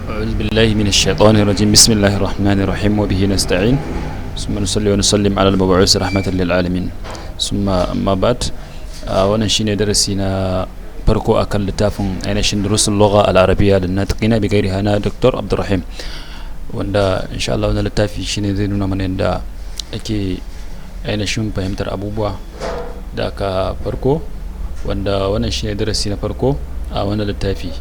أعوذ بالله من الشيطان الرجيم. بسم الله الرحمن الرحيم وبه نستعين ثم نصلي ونسلم على المبعوث رحمة للعالمين ثم أما بعد. wannan shine darasi na farko akan littafin ainihin durusul lugha al-arabiyya lin natiqina bi ghairiha na Dr. Abdulrahim, wanda insha Allah wannan littafi shine zai nuna mana yadda ake ainihin fahimtar abubuwa da aka farko, wanda wannan shine darasi na farko a wannan littafi.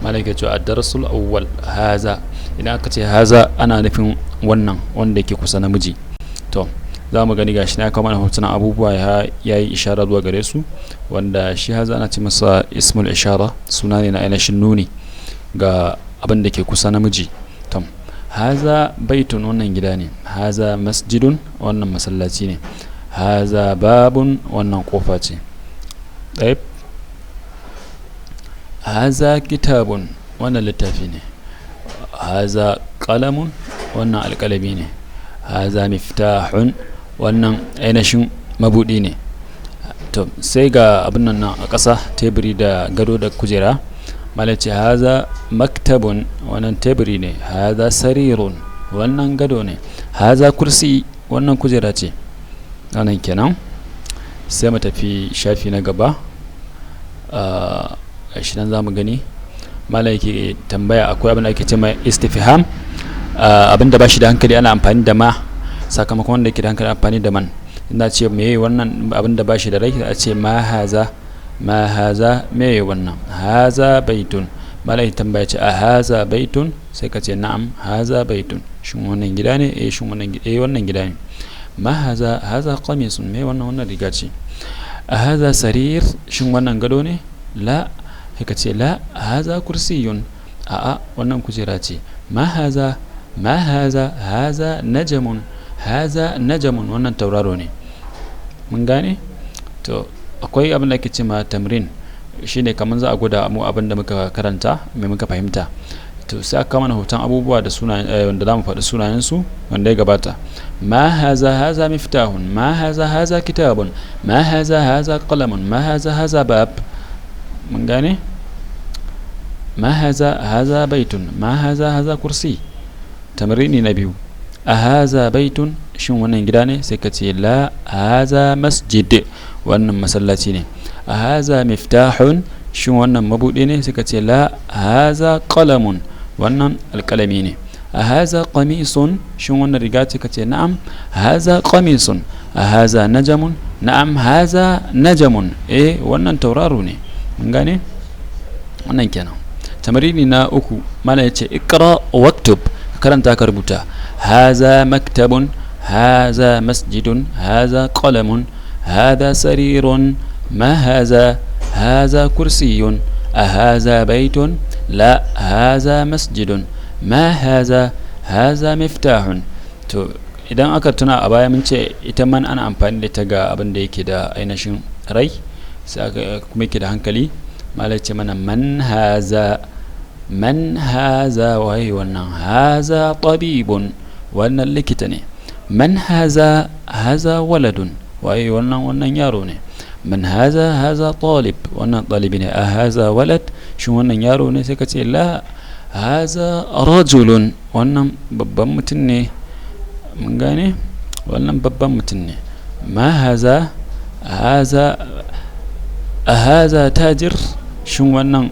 malaka cewa ad-darasul awwal haza, idan aka ce haza ana nufin wannan wanda yake kusa namiji. To za mu gani gashi na kawo mana hotunan abubuwa ya yi ishara zuwa gare su, wanda shi haza ana ce masa ismul ishara, suna ne na ainihin nuni ga abin da ke kusa namiji. To haza baitun, wannan gida ne. Haza masjidun, wannan masallaci ne. Haza babun, wannan kofa ce. ɗaya. Haza kitabun, wannan littafi ne. Haza qalamun, wannan alƙalami ne. Haza miftahun, wannan ainihin mabudi ne. To sai ga abin nan a ƙasa, teburi da gado da kujera. malace haza maktabun, wannan teburi ne. Haza sarirun, wannan gado ne. Haza kursi, wannan kujera ce. wannan kenan. sai mu tafi shafi na gaba. shi nan za mu gani malai yake tambaya, akwai abin da ake ce mai istifham, abin da ba shi da hankali ana amfani da ma, sakamakon wanda yake da hankali amfani da man. ina ce meye wannan abin da ba shi da rai, a ce ma haza, ma haza meye wannan. Haza baitun, malai tambaya ce a haza baitun, sai ka ce na'am haza baitun, shin wannan gida ne? Shin wannan gida ne. Ma haza, haza qamisun, meye wannan riga ce. A haza sarir, shin wannan gado ne? La, sai ka ce la haza kursiyun, a'a wannan kujera ce. Ma haza, ma haza, haza najamun, haza najamun, wannan tauraro ne. mun gane. to akwai abin da ake ce ma tamrin, shine kamar za a gwada mu abin da muka karanta mai muka fahimta. to sai aka mana hoton abubuwa da sunayen wanda za mu faɗi sunayen su wanda ya gabata. ma haza, haza miftahun. ma haza, haza kitabun. ma haza, haza qalamun. ma haza, haza bab. mun gane. ma haza, haza baitun. ma haza, haza kursi. tamrini na biyu. a haza baitun, shin wannan gida ne? sai ka ce la haza masjid, wannan masallaci ne. a haza miftahun, shin wannan mabudi ne? sai ka ce la haza qalamun, wannan alkalami ne. a haza qamisun, shin wannan riga ce? ka ce na'am haza qamisun. a haza najamun, na'am haza najamun, wannan tauraro ne. mun gane. wannan kenan. tamrini na uku, mana yace iqra waktub, karanta ka rubuta. haza maktabun, haza masjidun, haza qalamun, haza sarirun. ma haza, haza kursiyun. a haza baitun, la haza masjidun. ma haza, haza miftahun. to idan aka tuna a baya mun ce ita man ana amfani da ta ga abin da yake da ainihin rai, sai aka kuma yake da hankali. malai ce mana man haza, man haza waye wannan. haza tabibun, wannan likita ne. man haza, haza waladun, waye wannan yaro ne. man haza, haza talib, wannan talibi ne. a haza walad, shin wannan yaro ne? sai ka ce la haza rajulun, wannan babban mutum ne. mun gane. wannan babban mutum ne. ma haza, haza, a haza tajir, shin wannan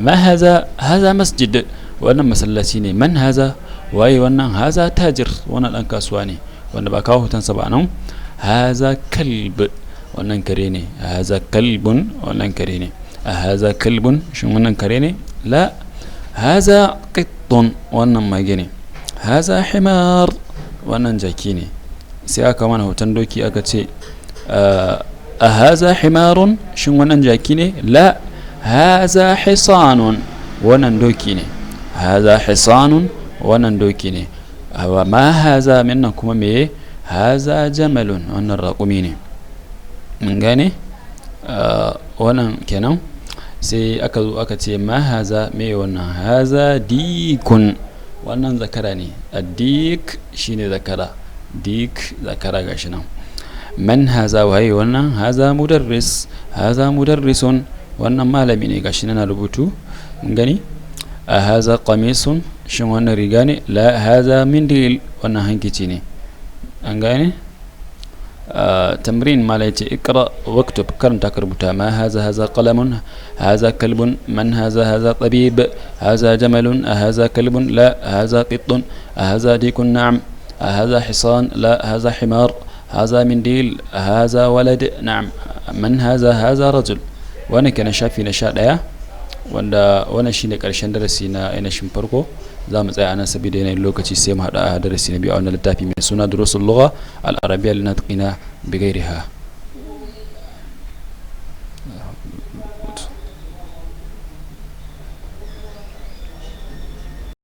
ma haza, haza masjid, wannan masallaci ne. man haza, waye wannan. haza tajir, wannan dan kasuwa ne wanda ba kawo hotonsa ba nan. haza kalb, wannan kare ne. haza kalbun, wannan kare ne. a haza kalbun, shin wannan kare ne? la haza qittun, wannan mage ne. haza himar, wannan jaki ne. sai aka mana hoton doki aka ce a haza himarun, shin wannan jaki ne? la haza hisanun, wannan doki ne. haza hisanun, wannan doki ne. ma haza minnan kuma meye? haza jamalun, wannan raƙumi ne. mun gane. wannan kenan. sai aka zo aka ce ma haza meye wannan? haza dikun, wannan zakara ne. addik shine zakara. dik zakara gashi nan. man haza, waye wannan? haza mudarris, haza mudarrisun, wannan malami ne gashi nan rubutu. mun gani. هذا قميص شن wannan riga ne la hadha mindil wannan hankici ne an gane تمرين ما ليتي اقرأ واكتب كرنت كربتا ما هذا قلم هذا كلب من هذا طبيب هذا جمل هذا كلب لا هذا قط هذا ديك نعم هذا حصان لا هذا حمار هذا منديل هذا ولد نعم من هذا رجل وانا كان شافي نشاء daya wanda wannan shine karshen darasi na ainihin farko za mu tsaya anan saboda yanayin lokaci sai mu hada darasi na biyu a wannan littafi mai suna durusul lugha al-arabiyya linatqina bi ghairiha